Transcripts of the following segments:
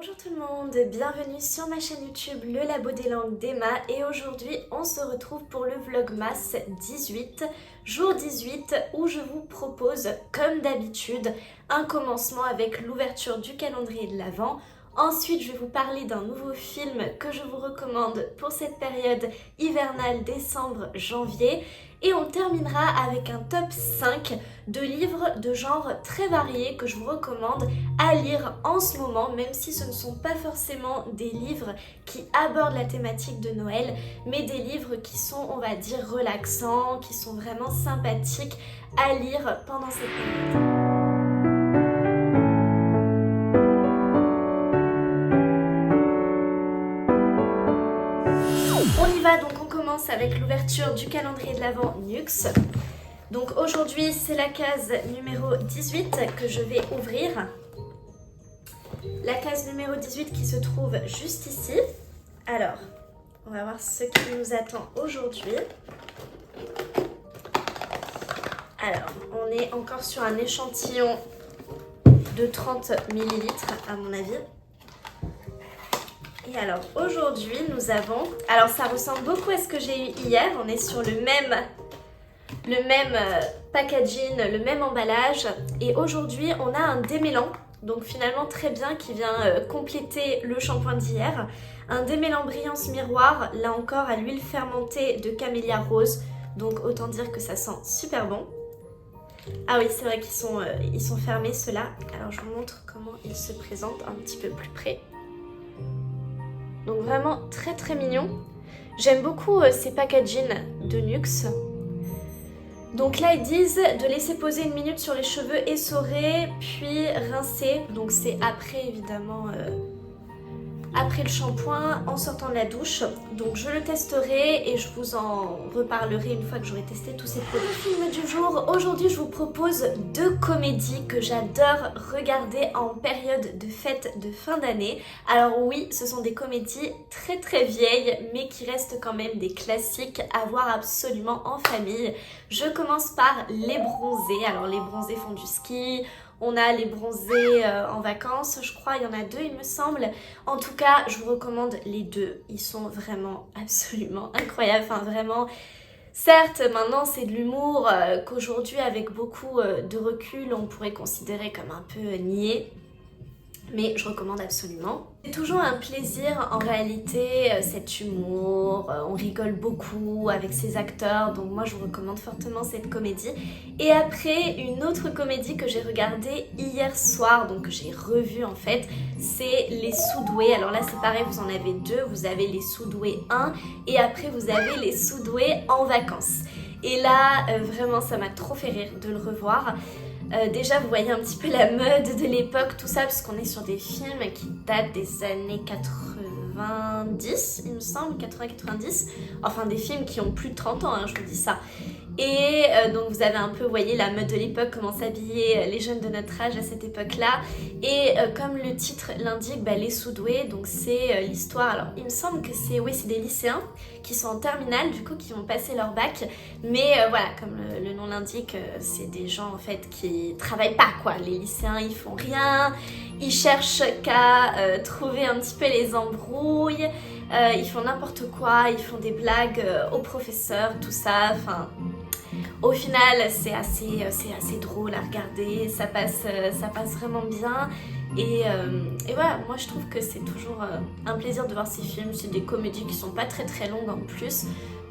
Bonjour tout le monde, bienvenue sur ma chaîne YouTube Le Labo des langues d'Emma et aujourd'hui on se retrouve pour le Vlogmas 18, jour 18 où je vous propose comme d'habitude un commencement avec l'ouverture du calendrier de l'Avent. Ensuite je vais vous parler d'un nouveau film que je vous recommande pour cette période hivernale décembre-janvier et on terminera avec un top 5 de livres de genre très variés que je vous recommande à lire en ce moment, même si ce ne sont pas forcément des livres qui abordent la thématique de Noël, mais des livres qui sont, on va dire, relaxants, qui sont vraiment sympathiques à lire pendant cette période. On y va, donc on commence avec l'ouverture du calendrier de l'Avent Nux. Donc aujourd'hui c'est la case numéro 18 que je vais ouvrir. La case numéro 18 qui se trouve juste ici. Alors, on va voir ce qui nous attend aujourd'hui. Alors, on est encore sur un échantillon de 30 ml à mon avis. Et alors, aujourd'hui, nous avons... Alors, ça ressemble beaucoup à ce que j'ai eu hier. On est sur le même packaging, le même emballage. Et aujourd'hui, on a un démêlant. Donc finalement très bien, qui vient compléter le shampoing d'hier. Un démêlant brillance miroir, là encore à l'huile fermentée de camélia rose. Donc autant dire que ça sent super bon. Ah oui, c'est vrai qu'ils sont fermés ceux-là. Alors je vous montre comment ils se présentent un petit peu plus près. Donc vraiment très très mignon. J'aime beaucoup ces packaging de Nux. Donc là ils disent de laisser poser 1 minute sur les cheveux essorés puis rincer. Donc c'est après évidemment après le shampoing en sortant de la douche. Donc je le testerai et je vous en reparlerai une fois que j'aurai testé tous ces produits. Film du jour, aujourd'hui je vous propose 2 comédies que j'adore regarder en période de fête de fin d'année. Alors oui, ce sont des comédies très très vieilles mais qui restent quand même des classiques à voir absolument en famille. Je commence par Les Bronzés. Alors Les Bronzés font du ski. On a Les Bronzés en vacances, je crois, il y en a 2 il me semble. En tout cas, je vous recommande les 2. Ils sont vraiment absolument incroyables. Enfin vraiment, certes, maintenant c'est de l'humour qu'aujourd'hui avec beaucoup de recul, on pourrait considérer comme un peu niais. Mais je recommande absolument. C'est toujours un plaisir en réalité, cet humour, on rigole beaucoup avec ces acteurs, donc moi je vous recommande fortement cette comédie. Et après, une autre comédie que j'ai regardée hier soir, donc que j'ai revue en fait, c'est Les Sous-Doués. Alors là c'est pareil, vous en avez 2, vous avez Les Sous-Doués 1 et après vous avez Les Sous-Doués en vacances. Et là, vraiment ça m'a trop fait rire de le revoir. Déjà vous voyez un petit peu la mode de l'époque, tout ça, parce qu'on est sur des films qui datent des années 90, il me semble, 80-90, enfin des films qui ont plus de 30 ans, hein, je vous dis ça. Et donc vous avez un peu, vous voyez, la mode de l'époque, comment s'habillaient les jeunes de notre âge à cette époque-là. Et comme le titre l'indique, Les Sous-Doués, donc c'est l'histoire, alors il me semble que c'est des lycéens qui sont en terminale, du coup qui vont passer leur bac. Mais voilà, comme le nom l'indique, c'est des gens en fait qui travaillent pas quoi. Les lycéens ils font rien, ils cherchent qu'à trouver un petit peu les embrouilles, ils font n'importe quoi, ils font des blagues aux professeurs, tout ça, enfin... Au final, c'est assez drôle à regarder, ça passe vraiment bien. Et voilà, moi je trouve que c'est toujours un plaisir de voir ces films. C'est des comédies qui sont pas très très longues en plus.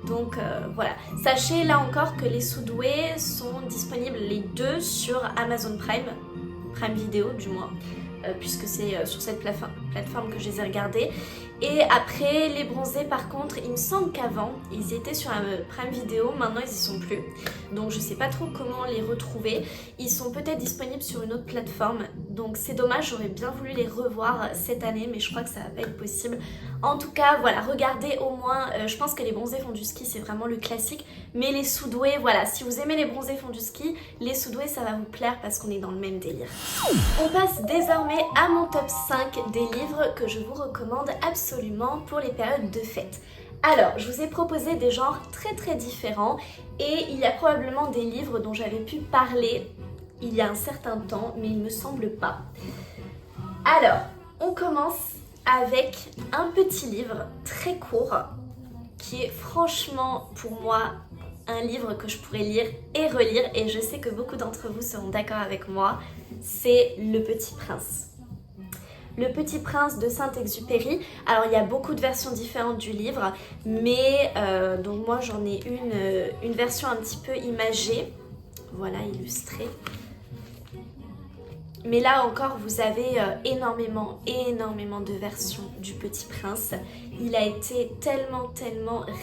Donc voilà. Sachez là encore que Les Sous-Doués sont disponibles les 2 sur Amazon Prime Video du moins. Puisque c'est sur cette plateforme que je les ai regardés. Et après, Les Bronzés par contre, il me semble qu'avant, ils étaient sur Prime Video, maintenant ils y sont plus. Donc je sais pas trop comment les retrouver. Ils sont peut-être disponibles sur une autre plateforme. Donc c'est dommage, j'aurais bien voulu les revoir cette année, mais je crois que ça va pas être possible. En tout cas, voilà, regardez au moins, je pense que Les Bronzés font du ski, c'est vraiment le classique. Mais Les Sous-Doués, voilà, si vous aimez Les Bronzés font du ski, Les Sous-Doués ça va vous plaire parce qu'on est dans le même délire. On passe désormais à mon top 5 des livres que je vous recommande absolument pour les périodes de fête. Alors, je vous ai proposé des genres très très différents et il y a probablement des livres dont j'avais pu parler il y a un certain temps, mais il me semble pas. Alors, On commence avec un petit livre très court qui est franchement pour moi un livre que je pourrais lire et relire, et je sais que beaucoup d'entre vous seront d'accord avec moi, c'est Le Petit Prince. Le Petit Prince de Saint-Exupéry. Alors il y a beaucoup de versions différentes du livre, mais donc moi j'en ai une version un petit peu imagée, voilà, illustrée. Mais là encore, vous avez énormément de versions du Petit Prince. Il a été tellement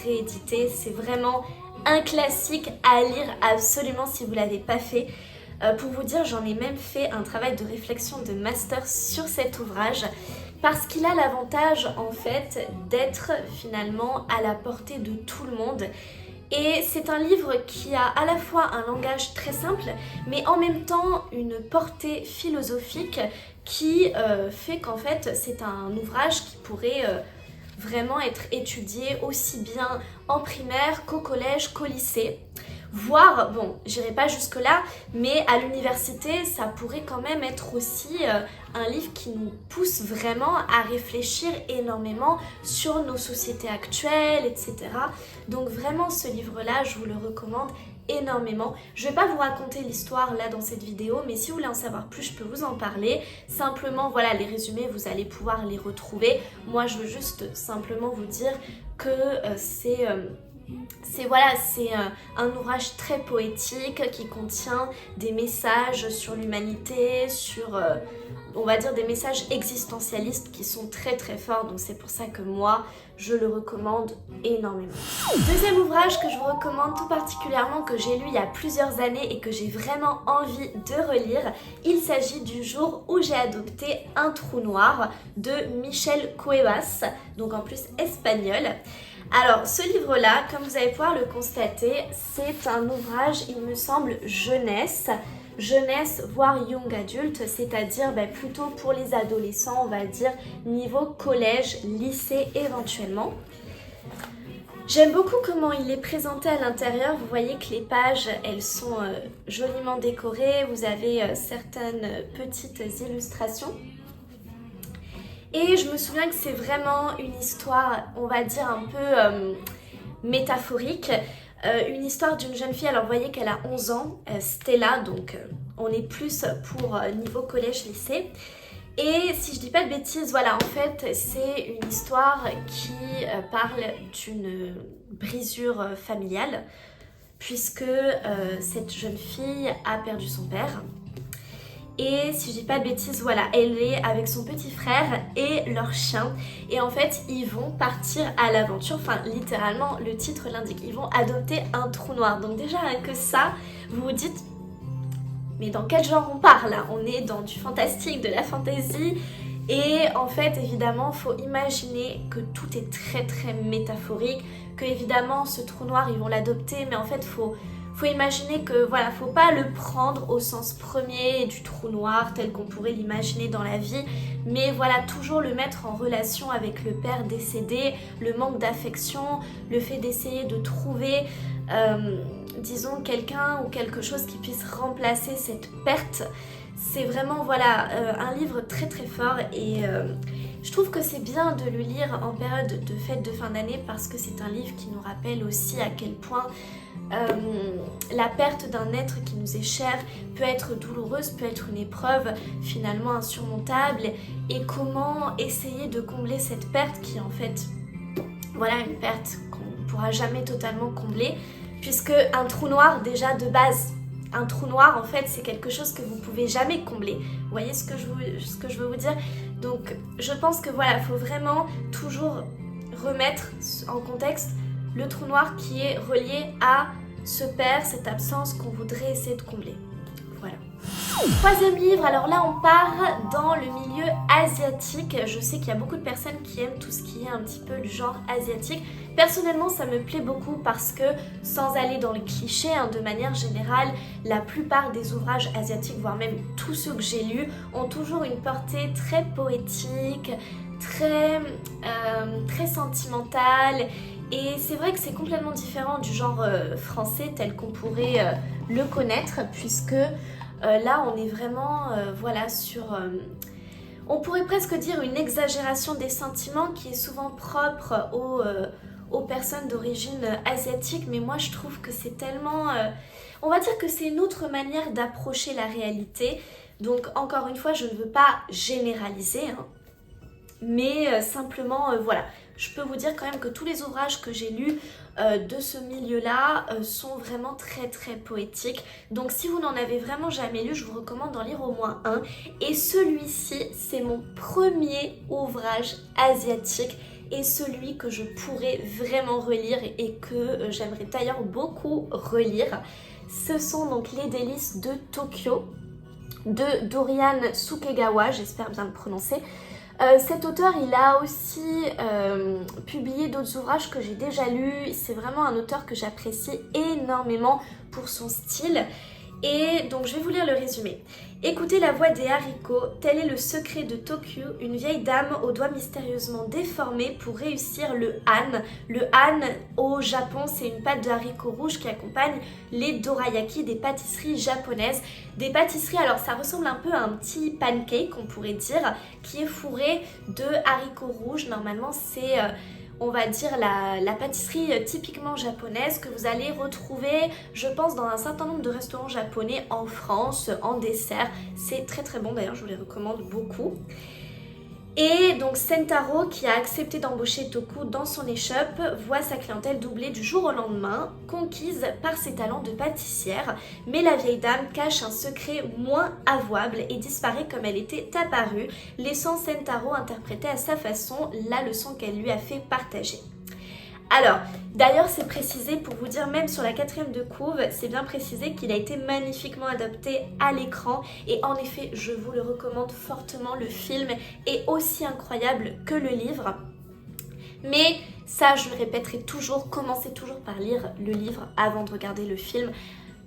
réédité. C'est vraiment un classique à lire absolument si vous ne l'avez pas fait. Pour vous dire, j'en ai même fait un travail de réflexion de master sur cet ouvrage parce qu'il a l'avantage en fait d'être finalement à la portée de tout le monde. Et c'est un livre qui a à la fois un langage très simple, mais en même temps une portée philosophique qui fait qu'en fait c'est un ouvrage qui pourrait vraiment être étudié aussi bien en primaire qu'au collège, qu'au lycée. Voire, bon, j'irai pas jusque là, mais à l'université, ça pourrait quand même être aussi un livre qui nous pousse vraiment à réfléchir énormément sur nos sociétés actuelles, etc. Donc vraiment, ce livre-là, je vous le recommande énormément. Je vais pas vous raconter l'histoire là dans cette vidéo, mais si vous voulez en savoir plus, je peux vous en parler. Simplement, voilà, les résumés, vous allez pouvoir les retrouver. Moi, je veux juste simplement vous dire que c'est un ouvrage très poétique qui contient des messages sur l'humanité, sur, on va dire, des messages existentialistes qui sont très forts. Donc c'est pour ça que moi, je le recommande énormément. Deuxième ouvrage que je vous recommande tout particulièrement, que j'ai lu il y a plusieurs années et que j'ai vraiment envie de relire, il s'agit du jour où j'ai adopté un trou noir de Michel Cuevas, donc en plus espagnol. Alors, ce livre-là, comme vous allez pouvoir le constater, c'est un ouvrage, il me semble, jeunesse, voire young adulte, c'est-à-dire plutôt pour les adolescents, on va dire, niveau collège, lycée éventuellement. J'aime beaucoup comment il est présenté à l'intérieur. Vous voyez que les pages, elles sont joliment décorées, vous avez certaines petites illustrations. Et je me souviens que c'est vraiment une histoire, on va dire, un peu métaphorique. Une histoire d'une jeune fille, alors vous voyez qu'elle a 11 ans, Stella, donc on est plus pour niveau collège-lycée. Et si je dis pas de bêtises, voilà, en fait, c'est une histoire qui parle d'une brisure familiale, puisque cette jeune fille a perdu son père. Et si je dis pas de bêtises, voilà, elle est avec son petit frère et leur chien. Et en fait, ils vont partir à l'aventure. Enfin, littéralement, le titre l'indique. Ils vont adopter un trou noir. Donc déjà, rien que ça, vous vous dites, mais dans quel genre on part là? On est dans du fantastique, de la fantasy. Et en fait, évidemment, il faut imaginer que tout est très métaphorique. Que évidemment, ce trou noir, ils vont l'adopter. Mais en fait, faut imaginer que voilà, faut pas le prendre au sens premier du trou noir tel qu'on pourrait l'imaginer dans la vie, mais voilà, toujours le mettre en relation avec le père décédé, le manque d'affection, le fait d'essayer de trouver disons quelqu'un ou quelque chose qui puisse remplacer cette perte. C'est vraiment voilà un livre très fort, et je trouve que c'est bien de le lire en période de fête de fin d'année parce que c'est un livre qui nous rappelle aussi à quel point la perte d'un être qui nous est cher peut être douloureuse, peut être une épreuve finalement insurmontable, et comment essayer de combler cette perte qui est en fait voilà une perte qu'on ne pourra jamais totalement combler, puisque un trou noir déjà de base, un trou noir en fait c'est quelque chose que vous pouvez jamais combler. Vous voyez ce que je veux vous dire? Donc je pense que voilà, il faut vraiment toujours remettre en contexte le trou noir qui est relié à ce père, cette absence qu'on voudrait essayer de combler. Voilà. Troisième livre, alors là on part dans le milieu asiatique. Je sais qu'il y a beaucoup de personnes qui aiment tout ce qui est un petit peu du genre asiatique. Personnellement ça me plaît beaucoup parce que, sans aller dans les clichés, de manière générale, la plupart des ouvrages asiatiques, voire même tous ceux que j'ai lus, ont toujours une portée très poétique, très sentimentale. Et c'est vrai que c'est complètement différent du genre français tel qu'on pourrait le connaître, puisque là on est vraiment voilà sur... on pourrait presque dire une exagération des sentiments qui est souvent propre aux personnes d'origine asiatique, mais moi je trouve que c'est tellement... on va dire que c'est une autre manière d'approcher la réalité. Donc encore une fois, je ne veux pas généraliser, hein, mais simplement, voilà. Je peux vous dire quand même que tous les ouvrages que j'ai lus de ce milieu-là sont vraiment très très poétiques. Donc si vous n'en avez vraiment jamais lu, je vous recommande d'en lire au moins un. Et celui-ci, c'est mon premier ouvrage asiatique et celui que je pourrais vraiment relire et que j'aimerais d'ailleurs beaucoup relire. Ce sont donc Les délices de Tokyo de Dorian Sukegawa, j'espère bien le prononcer. Cet auteur, il a aussi publié d'autres ouvrages que j'ai déjà lus. C'est vraiment un auteur que j'apprécie énormément pour son style. Et donc je vais vous lire le résumé. Écoutez la voix des haricots, tel est le secret de Tokyo, une vieille dame aux doigts mystérieusement déformés pour réussir le han. Le han au Japon, c'est une pâte de haricots rouges qui accompagne les dorayaki, des pâtisseries japonaises. Des pâtisseries, alors ça ressemble un peu à un petit pancake, on pourrait dire, qui est fourré de haricots rouges. Normalement, c'est... on va dire la pâtisserie typiquement japonaise que vous allez retrouver, je pense, dans un certain nombre de restaurants japonais en France, en dessert. C'est très très bon d'ailleurs, je vous les recommande beaucoup. Et donc Sentaro, qui a accepté d'embaucher Toku dans son échoppe, voit sa clientèle doubler du jour au lendemain, conquise par ses talents de pâtissière. Mais la vieille dame cache un secret moins avouable et disparaît comme elle était apparue, laissant Sentaro interpréter à sa façon la leçon qu'elle lui a fait partager. Alors, d'ailleurs c'est précisé pour vous dire, même sur la 4e de couve, c'est bien précisé qu'il a été magnifiquement adapté à l'écran. Et en effet, je vous le recommande fortement, le film est aussi incroyable que le livre. Mais ça, je le répéterai toujours, commencez toujours par lire le livre avant de regarder le film.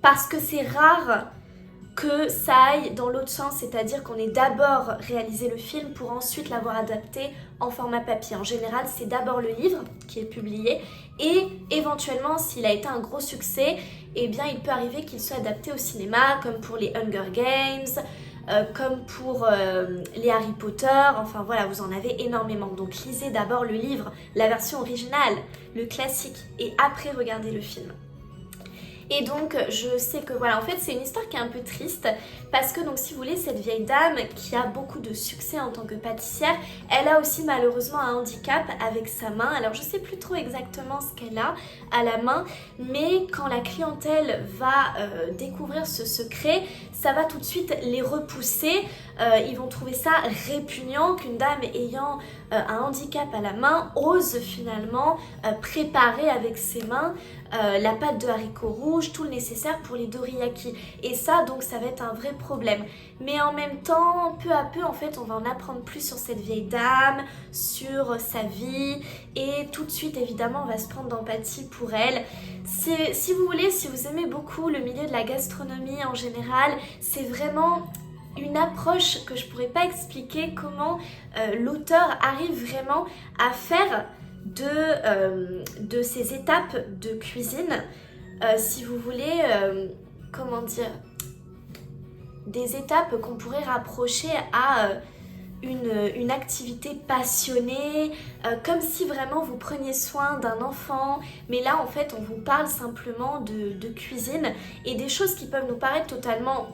Parce que c'est rare que ça aille dans l'autre sens, c'est-à-dire qu'on ait d'abord réalisé le film pour ensuite l'avoir adapté en format papier. En général, c'est d'abord le livre qui est publié et éventuellement, s'il a été un gros succès, eh bien, il peut arriver qu'il soit adapté au cinéma, comme pour les Hunger Games, comme pour les Harry Potter, enfin voilà, vous en avez énormément. Donc lisez d'abord le livre, la version originale, le classique, et après regardez le film. Et donc je sais que voilà, en fait c'est une histoire qui est un peu triste parce que donc si vous voulez, cette vieille dame qui a beaucoup de succès en tant que pâtissière, elle a aussi malheureusement un handicap avec sa main. Alors je sais plus trop exactement ce qu'elle a à la main, mais quand la clientèle va découvrir ce secret, ça va tout de suite les repousser. Ils vont trouver ça répugnant qu'une dame ayant un handicap à la main ose finalement préparer avec ses mains la pâte de haricots rouges, tout le nécessaire pour les dorayaki. Et ça, donc, ça va être un vrai problème. Mais en même temps, peu à peu, en fait, on va en apprendre plus sur cette vieille dame, sur sa vie. Et tout de suite, évidemment, on va se prendre d'empathie pour elle. Si vous voulez, si vous aimez beaucoup le milieu de la gastronomie en général, c'est vraiment une approche que je pourrais pas expliquer comment l'auteur arrive vraiment à faire de ces étapes de cuisine, si vous voulez, comment dire, des étapes qu'on pourrait rapprocher à une activité passionnée, comme si vraiment vous preniez soin d'un enfant. Mais là en fait on vous parle simplement de cuisine et des choses qui peuvent nous paraître totalement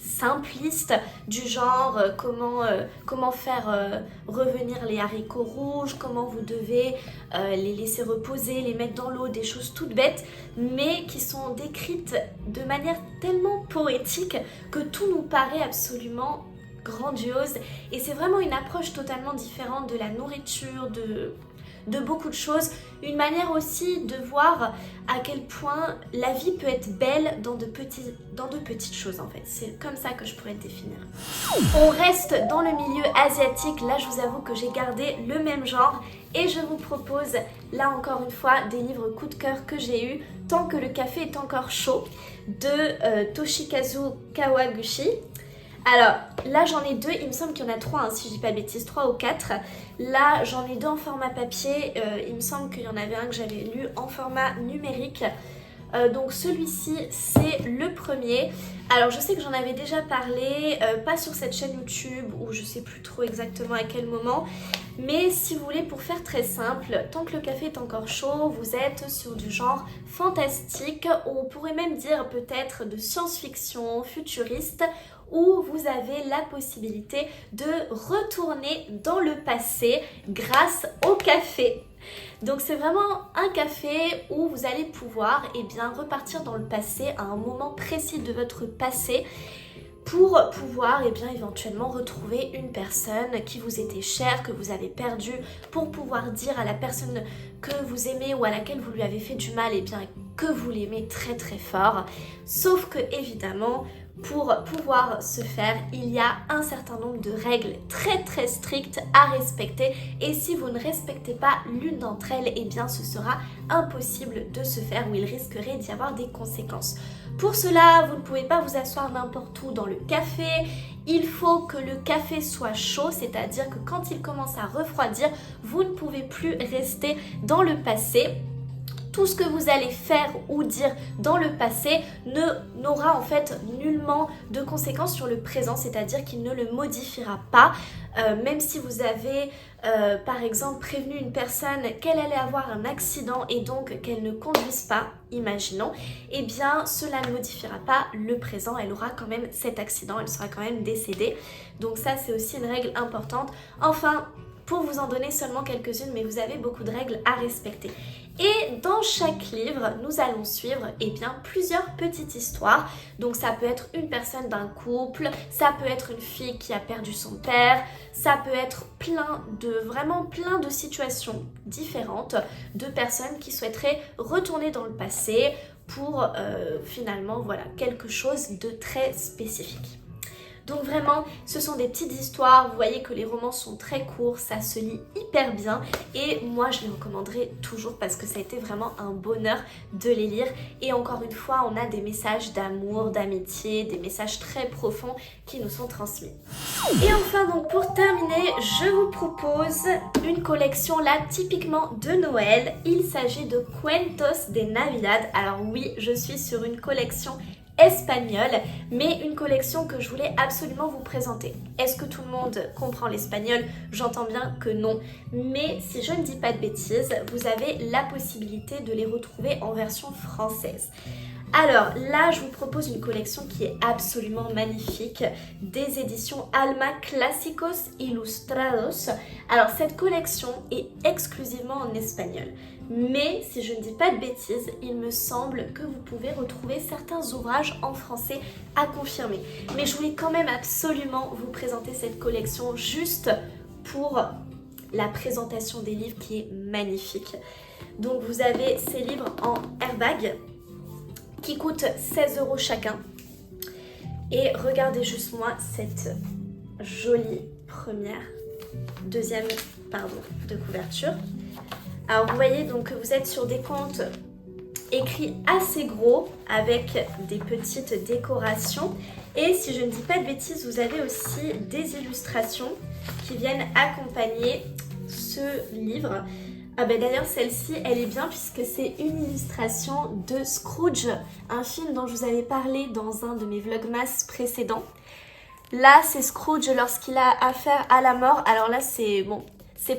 simpliste, du genre comment faire revenir les haricots rouges, comment vous devez les laisser reposer, les mettre dans l'eau, des choses toutes bêtes, mais qui sont décrites de manière tellement poétique que tout nous paraît absolument grandiose. Et c'est vraiment une approche totalement différente de la nourriture, de beaucoup de choses, une manière aussi de voir à quel point la vie peut être belle dans de petites choses en fait. C'est comme ça que je pourrais le définir. On reste dans le milieu asiatique, là je vous avoue que j'ai gardé le même genre et je vous propose là encore une fois des livres coup de cœur que j'ai eu, Tant que le café est encore chaud de Toshikazu Kawaguchi. Alors là j'en ai deux, il me semble qu'il y en a trois, hein, si je dis pas de bêtises, 3 ou 4. Là j'en ai deux en format papier, il me semble qu'il y en avait un que j'avais lu en format numérique. Donc celui-ci c'est le premier. Alors je sais que j'en avais déjà parlé, pas sur cette chaîne YouTube ou je sais plus trop exactement à quel moment. Mais si vous voulez, pour faire très simple, tant que le café est encore chaud, vous êtes sur du genre fantastique, ou on pourrait même dire peut-être de science-fiction, futuriste, où vous avez la possibilité de retourner dans le passé grâce au café. Donc c'est vraiment un café où vous allez pouvoir repartir dans le passé à un moment précis de votre passé pour pouvoir éventuellement retrouver une personne qui vous était chère, que vous avez perdue, pour pouvoir dire à la personne que vous aimez ou à laquelle vous lui avez fait du mal que vous l'aimez très très fort. Sauf que évidemment, pour pouvoir se faire, il y a un certain nombre de règles très très strictes à respecter, et si vous ne respectez pas l'une d'entre elles, ce sera impossible de se faire, ou il risquerait d'y avoir des conséquences. Pour cela, vous ne pouvez pas vous asseoir n'importe où dans le café. Il faut que le café soit chaud, c'est-à-dire que quand il commence à refroidir, vous ne pouvez plus rester dans le passé. Tout ce que vous allez faire ou dire dans le passé n'aura en fait nullement de conséquences sur le présent, c'est-à-dire qu'il ne le modifiera pas. Même si vous avez par exemple prévenu une personne qu'elle allait avoir un accident et donc qu'elle ne conduise pas, imaginons, cela ne modifiera pas le présent, elle aura quand même cet accident, elle sera quand même décédée. Donc ça c'est aussi une règle importante. Enfin, pour vous en donner seulement quelques-unes, mais vous avez beaucoup de règles à respecter. Et dans chaque livre, nous allons suivre plusieurs petites histoires. Donc ça peut être une personne d'un couple, ça peut être une fille qui a perdu son père, ça peut être vraiment plein de situations différentes de personnes qui souhaiteraient retourner dans le passé pour finalement quelque chose de très spécifique. Donc vraiment, ce sont des petites histoires, vous voyez que les romans sont très courts, ça se lit hyper bien et moi je les recommanderais toujours parce que ça a été vraiment un bonheur de les lire. Et encore une fois, on a des messages d'amour, d'amitié, des messages très profonds qui nous sont transmis. Et enfin, donc pour terminer, je vous propose une collection là typiquement de Noël. Il s'agit de Cuentos de Navidad. Alors oui, je suis sur une collection espagnol, mais une collection que je voulais absolument vous présenter. Est-ce que tout le monde comprend l'espagnol? J'entends bien que non, mais si je ne dis pas de bêtises, vous avez la possibilité de les retrouver en version française. Alors là, je vous propose une collection qui est absolument magnifique, des éditions Alma Clásicos Ilustrados. Alors cette collection est exclusivement en espagnol, mais si je ne dis pas de bêtises, il me semble que vous pouvez retrouver certains ouvrages en français à confirmer. Mais je voulais quand même absolument vous présenter cette collection juste pour la présentation des livres qui est magnifique. Donc vous avez ces livres en airbag qui coûtent 16 € chacun. Et regardez juste moi cette jolie deuxième de couverture. Alors vous voyez donc que vous êtes sur des contes écrits assez gros avec des petites décorations. Et si je ne dis pas de bêtises, vous avez aussi des illustrations qui viennent accompagner ce livre. Ah ben d'ailleurs celle-ci elle est bien puisque c'est une illustration de Scrooge, un film dont je vous avais parlé dans un de mes vlogmas précédents. Là c'est Scrooge lorsqu'il a affaire à la mort. Alors là c'est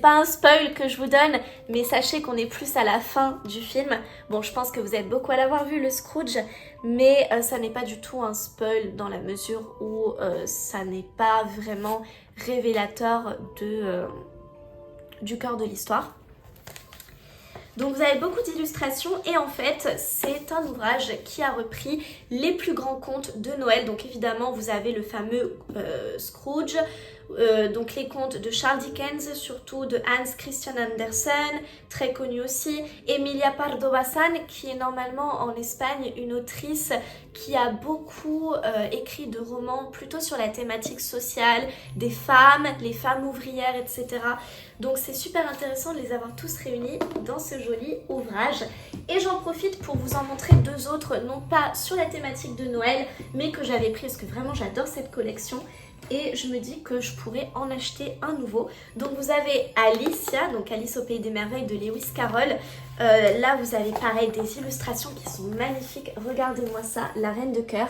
pas un spoil que je vous donne, mais sachez qu'on est plus à la fin du film. Bon, je pense que vous êtes beaucoup à l'avoir vu, le Scrooge, mais ça n'est pas du tout un spoil dans la mesure où ça n'est pas vraiment révélateur du cœur de l'histoire. Donc vous avez beaucoup d'illustrations et en fait c'est un ouvrage qui a repris les plus grands contes de Noël. Donc évidemment vous avez le fameux Scrooge, donc les contes de Charles Dickens, surtout de Hans Christian Andersen, très connu aussi, Emilia Pardo Bazán qui est normalement en Espagne une autrice qui a beaucoup écrit de romans plutôt sur la thématique sociale, des femmes, les femmes ouvrières, etc. Donc c'est super intéressant de les avoir tous réunis dans ce joli ouvrage. Et j'en profite pour vous en montrer deux autres, non pas sur la thématique de Noël, mais que j'avais pris parce que vraiment j'adore cette collection, et je me dis que je pourrais en acheter un nouveau. Donc vous avez Alicia, donc Alice au Pays des Merveilles de Lewis Carroll. Là vous avez pareil des illustrations qui sont magnifiques. Regardez-moi ça, la Reine de Cœur.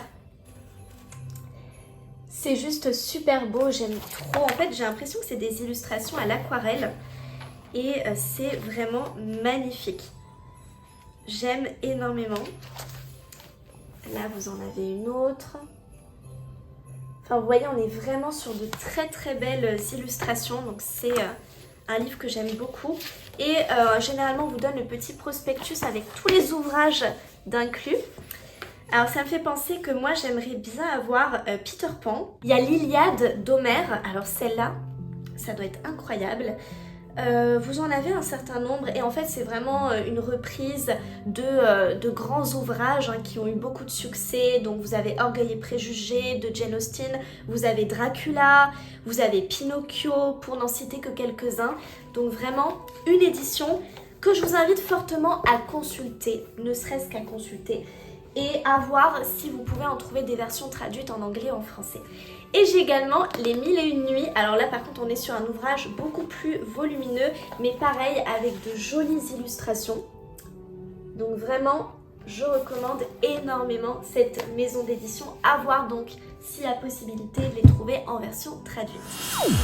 C'est juste super beau, j'aime trop. En fait j'ai l'impression que c'est des illustrations à l'aquarelle et c'est vraiment magnifique. J'aime énormément. Là vous en avez une autre. Enfin vous voyez on est vraiment sur de très très belles illustrations. Donc c'est un livre que j'aime beaucoup. Et généralement on vous donne le petit prospectus avec tous les ouvrages d'inclus. Alors ça me fait penser que moi j'aimerais bien avoir Peter Pan. Il y a l'Iliade d'Homère. Alors celle-là, ça doit être incroyable. Vous en avez un certain nombre et en fait c'est vraiment une reprise de grands ouvrages qui ont eu beaucoup de succès. Donc vous avez Orgueil et Préjugés de Jane Austen, vous avez Dracula, vous avez Pinocchio pour n'en citer que quelques-uns. Donc vraiment une édition que je vous invite fortement à consulter, ne serait-ce qu'à consulter et à voir si vous pouvez en trouver des versions traduites en anglais et en français. Et j'ai également Les 1001 nuits. Alors là par contre on est sur un ouvrage beaucoup plus volumineux mais pareil avec de jolies illustrations. Donc vraiment je recommande énormément cette maison d'édition, à voir donc s'il y a possibilité de les trouver en version traduite.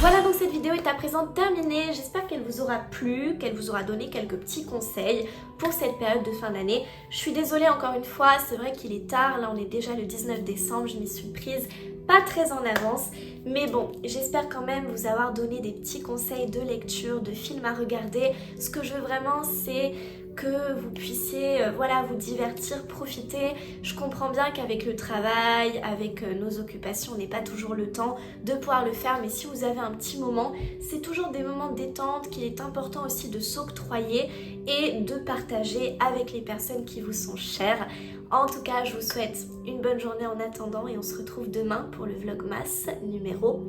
Voilà donc cette vidéo est à présent terminée, j'espère qu'elle vous aura plu, qu'elle vous aura donné quelques petits conseils pour cette période de fin d'année. Je suis désolée encore une fois, c'est vrai qu'il est tard, là on est déjà le 19 décembre, je m'y suis prise pas très en avance, mais bon, j'espère quand même vous avoir donné des petits conseils de lecture, de films à regarder. Ce que je veux vraiment c'est que vous puissiez voilà, vous divertir, profiter. Je comprends bien qu'avec le travail, avec nos occupations, on n'est pas toujours le temps de pouvoir le faire, mais si vous avez un petit moment, c'est toujours des moments de détente qu'il est important aussi de s'octroyer et de partager avec les personnes qui vous sont chères. En tout cas, je vous souhaite une bonne journée en attendant et on se retrouve demain pour le Vlogmas numéro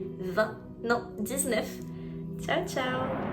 19. Ciao ciao.